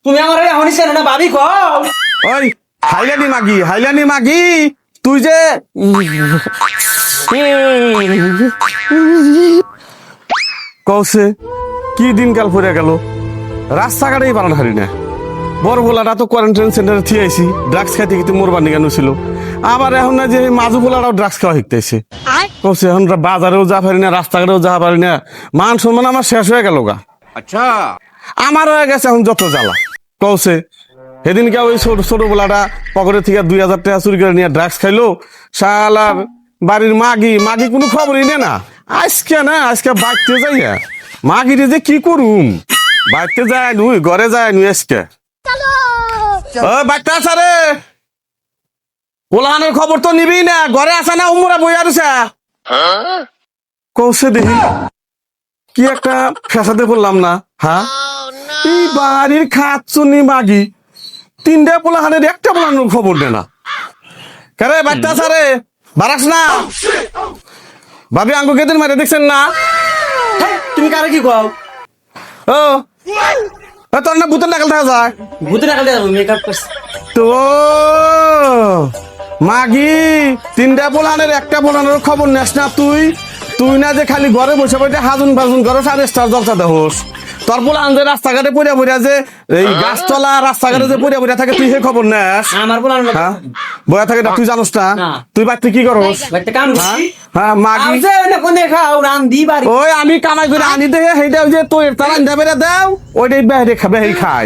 তুমি আমার এখনই চেনো না ভাবি কও। ওই হাইলানি মাগি তুই যে কৌছে কি দিনকাল পরে গেল, রাস্তাঘাটেই বানান হারি না। বড় বলাটা তো কোয়ারেন্টাইন সেন্টারে থিয়েছি, ড্রাগস খাইতে কিন্তু মোরবার নিগানো ছিল। আবার এখন না যে মাজু বলাটাও ড্রাগস খাওয়া শিখতেছে। কৌছে এখন বাজারেও যা পারি না, রাস্তাঘাটেও যা পারি না, মান সম্মান আমার শেষ হয়ে গেল গা। আচ্ছা আমার হয়ে গেছে এখন যত জ্বালা। কৌছে সেদিনকে ওই ছোট বলাটা পকেটে থেকে 2000 টাকা চুরি করে নিয়ে ড্রাগস খাইলো। শালার বাড়ির মাগি কোনো খবরই নে না। আজকে বাইতে যাইয়া মাগিরে যে কি করুম, বাইতে যায় নুই ঘরে যায় নুই আজকে। ও বাইতে আসা রে, কোলাহানের খবর তো নিবি না, ঘরে আসা না উমরা বই আরছে। কৌছে দেখি কি একটা ফেসাতে বললাম না। হ্যাঁ এই বাড়ির খাচ্ছনি মাগি 3টা পোলাহানের একটা পোলানোর খবর দে না। কারে বাচ্চা সারে বারাস না ভাবি আঙ্গু কেদিন মারে দেখছেন না? তুমি কারে কি কও? ও তোর না ভূতের নাকাল থাকা যায়। ভূতে টাকা দেবো মেকআপ করছি। তো মাগি 3টা পোলানের একটা পোলানোর খবর নেস না তুই না যে খালি ঘরে বসে বসে হাজুন বাজুন ঘরে সাড়ে স্টার জলসা দেহস। তোর পোলান যে রাস্তাঘাটে পড়িয়া যে এই গাছতলা রাস্তাঘাটে যে পড়িয়া থাকে তুই সে খবর নেস? আমার বলার হ্যাঁ বয়া থাকে না, তুই জানোস না? তুই বাড়িতে কি করস? বাইতে কাম করছি। হ্যাঁ মাগি আমছে না কোন খাও রান্দি বাড়ি। ওই আমি কামাই করে আনি দেখে সেইটা ওই যে তোর তারা আনতে পেরে দাও ওইটাই বেহরে খাবে এই খাই।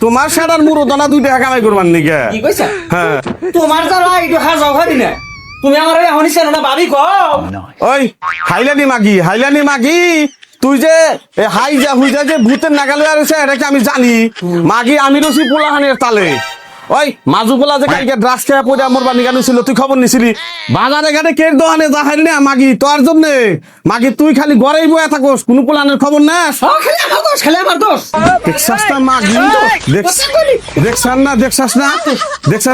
তোমার সেটার মুরোদনা 2 টাকা কামাই করবার নিকে। কি কইছা? হ্যাঁ তোমার যারা একটু হাজাও খাবি না। তুমি আমার এখনই চেনো না ভাবি কও। ওই হাইলানি মাগি তুই যে হুই যা যে ভূতের নাগালে আছে এটা কি আমি জানি? মাগি আমি রসি পোলাহানের তালে। ওই মাজু পোলা যে কালকে ড্রাগস খেয়ে পড়ে আমার বানি গান ছিল, তুই খবর নিছিলি? বাজারে ঘাটে কের দোকানে যা হারি না মাগি তোর জন্য। মাগি তুই খালি ঘরেই বয়া থাকোস, কোনো পোলাহানের খবর নেস? খালি আমার দোষ। দেখছাস না মাগি, দেখছাস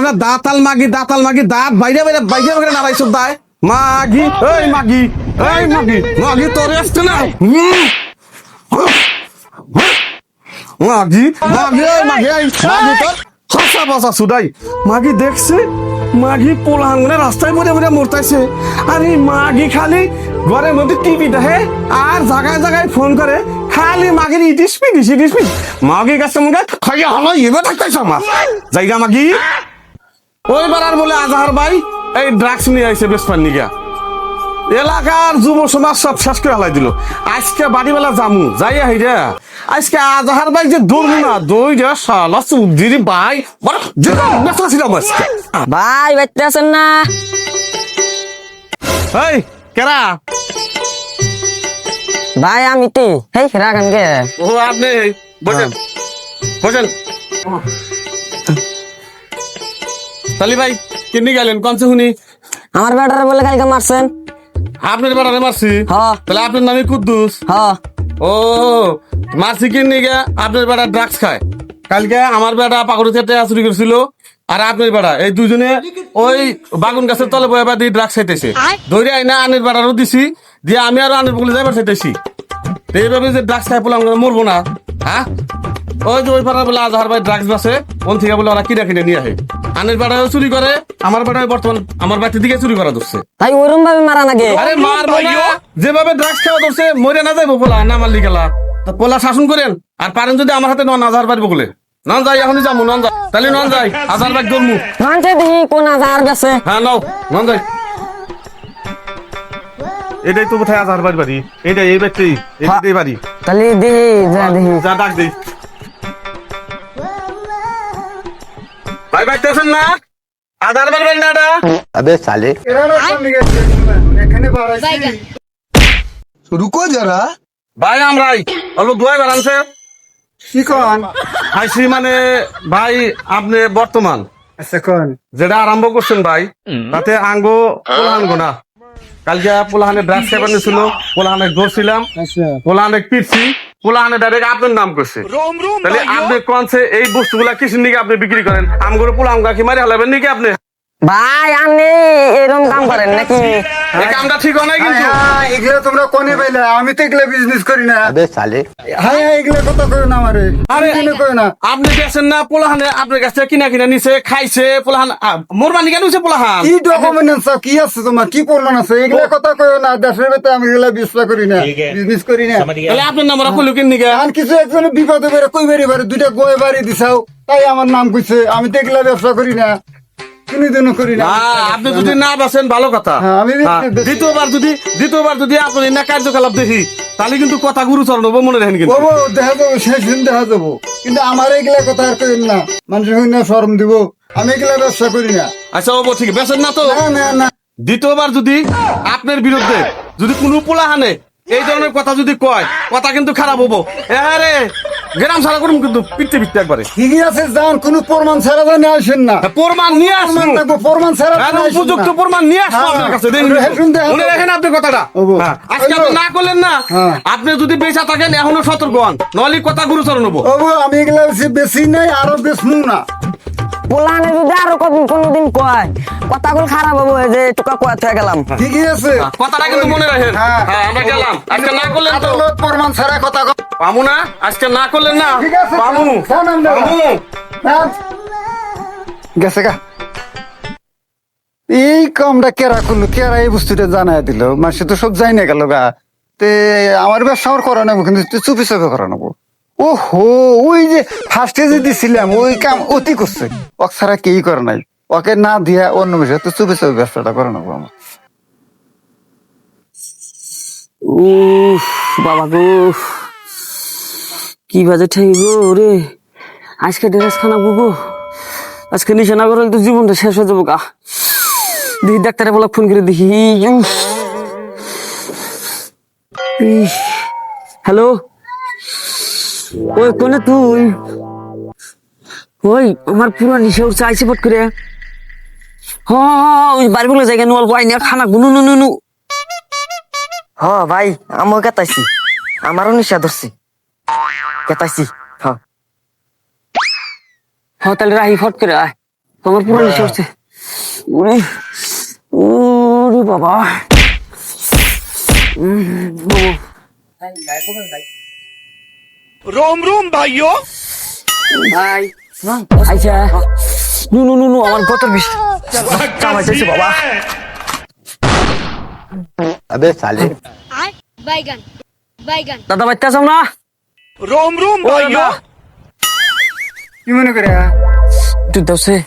না দাঁতাল মাগি দাঁত বাইরে নাড়াইছ দায় মাগি। এই মাগি তোর আসছে না মাগি তোর হাসা বাসা সুদাই মাগি দেখছে মাগি পোলাঙ্গনে রাস্তায় পড়ে মরতাইছে। আর এই মাগি খালি ঘরের মধ্যে টিভি দেখে আর জায়গায় ফোন করে, খালি মাগির ইটিসপিড মাগি কাছে মনে খাইয়া হলো এবার থাকতেছ আমার জায়গা মাগি। ওই বারার বলে আজহার ভাই এই ড্রাগস নিয়ে আইছে বেসপার নিগা, এলাকার যুব সমাজ সব শেষ করে হালাই দিল। আজকে বাড়িবেলা জামু যাইয়া হইরা আজকে আজহার ভাই যে দৌড় না দৌড়া শালা চুদ্দির ভাই ছিলাম আজকে। ভাই বাইতে আছেন না? এই কেরা? ভাই আমি তো হেই রাখেন কে? ও আপনি বসেন তালি ভাই কিনে গেলেন কনসে শুনি? আমার বেটারে বলে কালকে মারছেন। আপনার বেটারে মারছি? হ্যাঁ। তাহলে আপনার নামে কুদ্দুস? হ্যাঁ। ও মারছি কিনে গে আপনার বেটা ড্রাগস খায়। কালকে আমার বেটা পাকুড়ি থেকে চুরি করেছিল আর আপনার বেটা এই দুজনে ওই বাগুন গাছের তলে বয়ে দিয়ে ড্রাগস খাইতেছে। ধরে আইনা আনের বেটারও দিছি, দিয়ে আমি আর আনের বলে যাইবার চাইতেছি। এইভাবে যে ড্রাগস খাই বলে আমরা মরবো না? হ্যাঁ ওই যে ওই পাড়ার বলে আজহার ভাই ড্রাগস বাসে ওন থেকে বলে ওরা কিনে নিয়ে আসে। আনের বেটাও চুরি করে, আমার বেটাও বর্তমান আমার বাড়ির দিকে চুরি করা ধরছে। ভাই ওরম ভাবে মারা নাগে? আরে মারবো না, যেভাবে ড্রাগস খাওয়া ধরছে মরে না যাইবো পোলা না মারলি গেলা। পোলা শাসন করেন আর পারেন যদি আমার হাতে নন আজহার বাড়ি বলে নন যাই এখনই যাবো নন যাই তাহলে নন যাই আজহার বাড়ি জন্মু। মানছে দেখি কোন আজার গেছে। হ্যাঁ নাও নন যাই। এটাই তো কোথায় আজহার বাড়ি এইটাই এই ব্যক্তি এই বাড়ি। তাহলে দেখি দেখি যা ডাক দেই ভাই বাইতেছেন না? আধার বাড়ি না এটা? अबे साले रुको जरा ভাই আমরাই অল্প দুয়াই বাড়ানছে কি কন? আইসি মানে ভাই আপনি বর্তমান আচ্ছা কোন যেটা আরম্ভ করছেন ভাই তাতে আঙ্গো পোলাহান গোনা। কালকে পোলাহানে ড্রাগস খাবার ছিল, পোলাহানে ধরছিলাম, আচ্ছা পোলাহানে পিটছি, পোলাহানে ডাইরেক্ট আপনার নাম করছে। তাহলে আপনি কোনছে এই বস্তুগুলা কিসের নিকে আপনি বিক্রি করেন? আমগুলো পোলাহান কি মারি হালাবেন নাকি আপনি? ভাই আপনি এরকম কাম করেন নাকি? এই কামটা ঠিক হয় না কিন্তু এগুলো তোমরা কোনে পাইলে? আমি তো এগুলো বিজনেস করি না। হ্যাঁ এগুলো কথা কই না আমারে। আরে কেন কই না? আপনি গেছেন না পোলাহানে আপনার কাছে কিনা কিনা নিছে খাইছে পোলাহান মোর বানি কেন হইছে পোলাহান কি ডকুমেন্ট আছে? কি আছে তোমার? কি প্রমাণ আছে? এগুলো কথা কই না। দেশের ভিতরে আমি এগুলো বিশ্বাস করি না, বিজনেস করি না। তাহলে আপনার নাম কইলো কেন নিগা আর কিছু একজন বিপদে বেড়ে কই বেড়ে বেড়ে দুইটা গয়ে বাড়ি দিছাও, তাই আমার নাম কইছে। আমি তো এগুলা ব্যবসা করি না, কোনদিনও করি না। আপনি যদি না বাসেন ভালো কথা হ্যাঁ, আমি দ্বিতীয়বার যদি আপনি না কার্যকলাপ দেখি তাহলে কিন্তু কথা গুরুচরণ হবো মনে রাখেন কিন্তু বাবু দেখা যাবো, শেষ দিন দেখা যাবো। কিন্তু আমার এগুলা কথা আর কইন না, মানুষের হইন না শরম দিব। আমি এগুলা ব্যবসা করি না। আচ্ছা ও ঠিক বেসেন না তো না না না, দ্বিতীয়বার যদি আপনার বিরুদ্ধে যদি কোনো পোলাহানে এই ধরনের কথা যদি কয় কথা কিন্তু খারাপ হবো। আরে গ্রাম সারা করুন কিন্তু পিটতে পিটতে একবারে ঠিকই আছে, যান কোনো প্রমাণ ছাড়া জানি আসেন না। প্রমাণ নিয়ে আসুন প্রমাণ লাগবো, প্রমাণ ছাড়া জানি আসেন উপযুক্ত না। প্রমাণ নিয়ে আসবো হ্যাঁ, আপনার কাছে দেখুন শুনতে হবে। মনে রাখেন আপনি কথাটা হবো। হ্যাঁ, আজকে আপনি না করলেন না হ্যাঁ। আপনি যদি বেঁচে থাকেন এখনো সতর্ক হন নইলে কথা গুরুচরণ হবো বাবু আমি এগুলা বেশি নাই, আরো বেশমু না। পোলানে যদি আরো কোনদিন কয় কথাগুলো খারাপ হবো, এই যে টুকা কয়া থেকে গেলাম। ঠিকই আছে, কথাটা কিন্তু মনে রাখেন হ্যাঁ। হ্যাঁ আমরা গেলাম আজকে না করলেন তো আদালত প্রমাণ ছাড়া কথা কও। পামু না আজকে না করলেন না ঠিক আছে, পামু যান আমরা। পামু হ্যাঁ। গেছে গা। এই কামটা কেরা করলো, কেরা এই বস্তুটা জানাই দিল, মানুষ তো সব যাই না গেল গা। তে আমার ব্যবসা আমার করা নেবো, কিন্তু চুপি চুপি করা নেবো। ওহো, ওই যে ফার্স্টে যে দিছিলাম ওই কাম অতি করছে, ওক ছাড়া কেই করে নাই। ওকে না দিয়া অন্য বিষয়ে তো চুপি চুপি ব্যবসাটা করে নেবো আমার। উফ বাবা গো, কি বাজে ঠেকব রে। আজকে ড্রেস খানা বুবো, আজকে নিশা না করলে তো জীবনটা শেষ হয়ে যাবো গা। দেখি ডাক্তারে বলা ফোন করে দেখি। হ্যালো, ওই কোনে তুই? ওই আমার পুরো নিশা উঠছে, আইসি পট করে। ওই বাড়ি বলে জায়গা নোয়াল আইনা খানা গুনু নু নু নু। হ ভাই, আমিও কেতাইছি, আমারও নিশা ধরছি, কেতাইছি। তাহলে রাহি ফট করে আয়, তোমার পুরো নিশা উঠছে। ওরে ওরে বাবা, ভাই আচ্ছা, নু নু নু নু আমার বোতল বিষ কামাইতেছে বাবা। बैगन बैगन দাদা বাচ্চা আসাম না? ও দাদা, কি মনে করে? তুই দোষে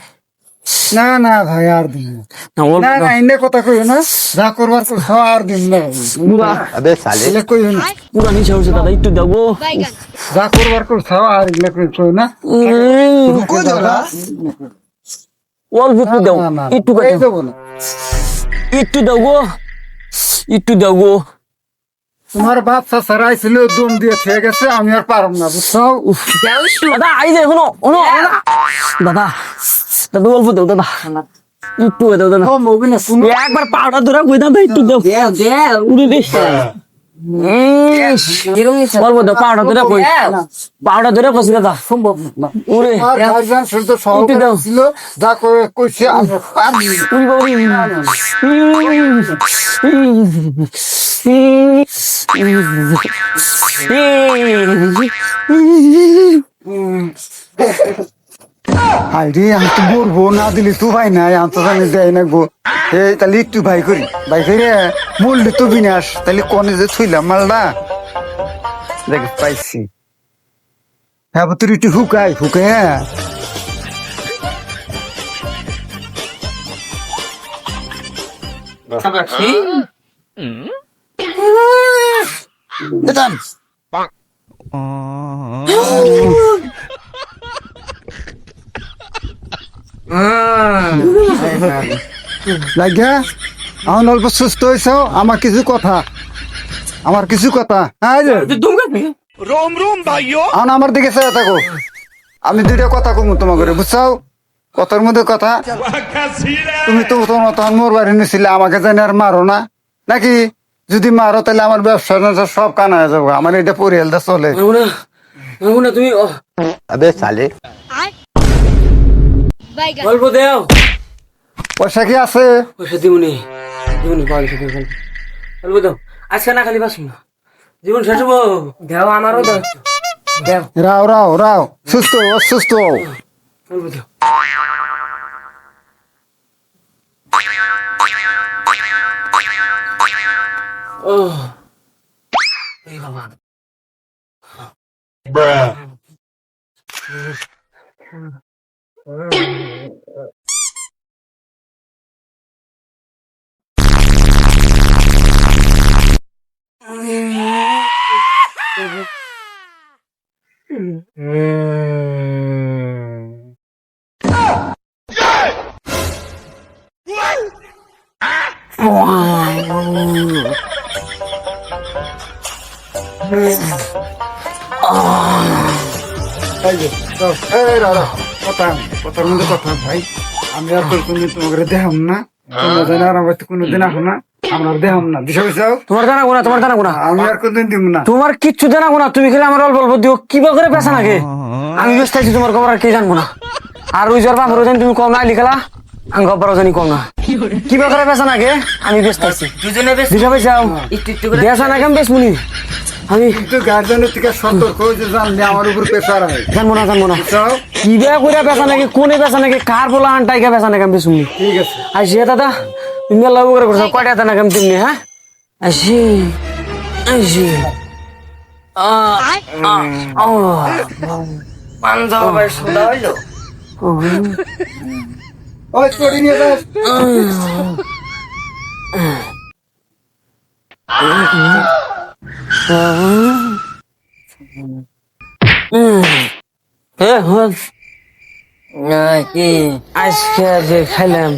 না না ভাই, আর দিন না। না ওর না না, এনে কথা কইও না, যা করবার করছ, আর দিন না। এগুলা কইও না, পুরা নিশা উঠছে দাদা, একটু দেবো। बैगन যা করবার করছ আর এগুলা কইও না। কই দাদা? অল্প একটু দেও, না, না, একটু এই দেবো না। একটু দেবো, একটু দেবো। তোমার বাপ চাচারা আইছিল, দম দিয়ে খেয়ে গেছে, আমি আর পারব না, বুঝছো? দাদা আই যে শোনো শোনো দাদা, দাদা অল্প দেও দাদা, একটু দেও দাদা। ও মবি না, শুনো। একবার পাউডার ধরে কই দাদা, একটু দেও। উড়ে দে অল্প দেও, পাউডার ধরে কই, পাউডার ধরে কইছি দাদা, সম্ভব না। উড়ে আর গার্জিয়ান শুধু তো সহকারী একটু দাও। ছিল, যা কইছে আমি পারবি না। উড়ি আরে আমি তো বলবো না, দিলি তো ভাই নাই, আমি তো জানি দেয় না গো। এই তাহলে একটু ভাই করি, ভাই করে বললি তো বিনাশ, তাহলে কনে যে থইলাম মালটা দেখ পাইছি। হ্যাঁ তুই একটু হুকাই হুকে, হ্যাঁ দেন। লাগিয়া এখন অল্প সুস্থ হয়েছ, আমার কিছু কথা, আমার কিছু কথা। হ্যাঁ যে এখন আমার দিকে চেয়ে থাকো, আমি দুইটা কথা কমু তোমাকে, বুঝছাও? কথার মধ্যে কথা, তুমি তো তখন মোর বাড়ি নিছিলে, আমাকে জানি আর মারো না নাকি? যদি মারো তাহলে আমার ব্যবসা সব কানা হয়ে যাবো, আমার এটা পরিয়ালটা চলে। তুমি बैगन অল্প দেও। পয়সা কি আছে? পয়সা দিবনি পাওয়া গেছে দিবনি বলবো তো আজকে না খালি বাসুন না জীবন শেষ হবো দেও আমারও দেও দেও রাও রাও রাও সুস্থ অসুস্থ বলবো তো ও এই বাবা এই যে, রাও, এই রাও, রাও। কথার মধ্যে কথা ভাই, আমি আর তোর কোনদিন তোমাকে দেখাম না, তোমরা জানো আর আমার তো কোনোদিন আসো না, আমরা আর দেখাম না, দিশা পাইছাও? তোমার জানা গুনা আমি আর কোনদিন দিব না। তোমার কিচ্ছু জানা গুনা তুমি খেলে আমার অল্প অল্প দিও কিবা করে পেশা নাকি আমি ব্যস্ত আছি তোমার খবর আর কি জানবো না আর ওই জ্বর বাপর জানি তুমি কম না লিখালা আমি খবর জানি কম না কিবা করে পেশা নাকি আমি ব্যস্ত আছি দিশা পাইছাও পেশা নাকি আমি বেশ মুনি আমি কিন্তু গার্জেনের থেকে সতর্ক যে জানলে আমার উপর প্রেশার হয়, জানবো না বুঝছাও? কিবা করে পেশা নাকি কোনে পেশা নাকি কার বলা আনটাইকা পেশা নাকি আমি বেশ মুনি ঠিক আছে, আসি দাদা তুমি মেলা করে করছো কয়টা দানা কেমন তেমনি হ্যাঁ আসি আসি পাঞ্জাব ভাই সোদা হইলো ওই চড়ি নিয়ে যাস। আজকে যে খাইলাম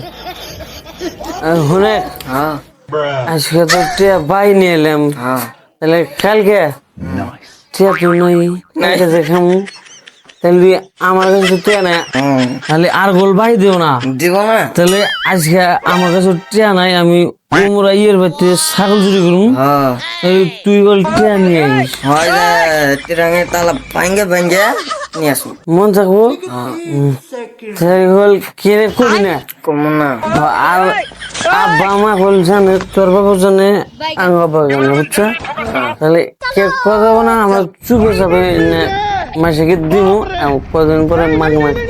শুনে আজকে তো টিয়া বাই নিয়ে এলাম তাহলে কালকে টিয়া তো নাই কালকে যে খামু তাহলে আমার কাছে টিয়া নাই তাহলে আর গোল বাই দিও না দিব না তাহলে আজকে আমার কাছে টিয়া নাই আমি তোমরা ইয়ের বাড়িতে ছাগল চুরি করুম তুই বল টিয়া নিয়ে আইস হয় রে তিরাঙে তালা ভাঙ্গে ভাঙ্গে নিয়ে আসবো মন থাকবো তাই বল কেনে করি না কমন না আর আব্বা মা বল জানে তোর বাবা জানে আমার বাবা জানে বুঝছো তাহলে কে কথা না আমরা চুপে যাবে মাসে দিব কদিন পরে মাঝে মাঝে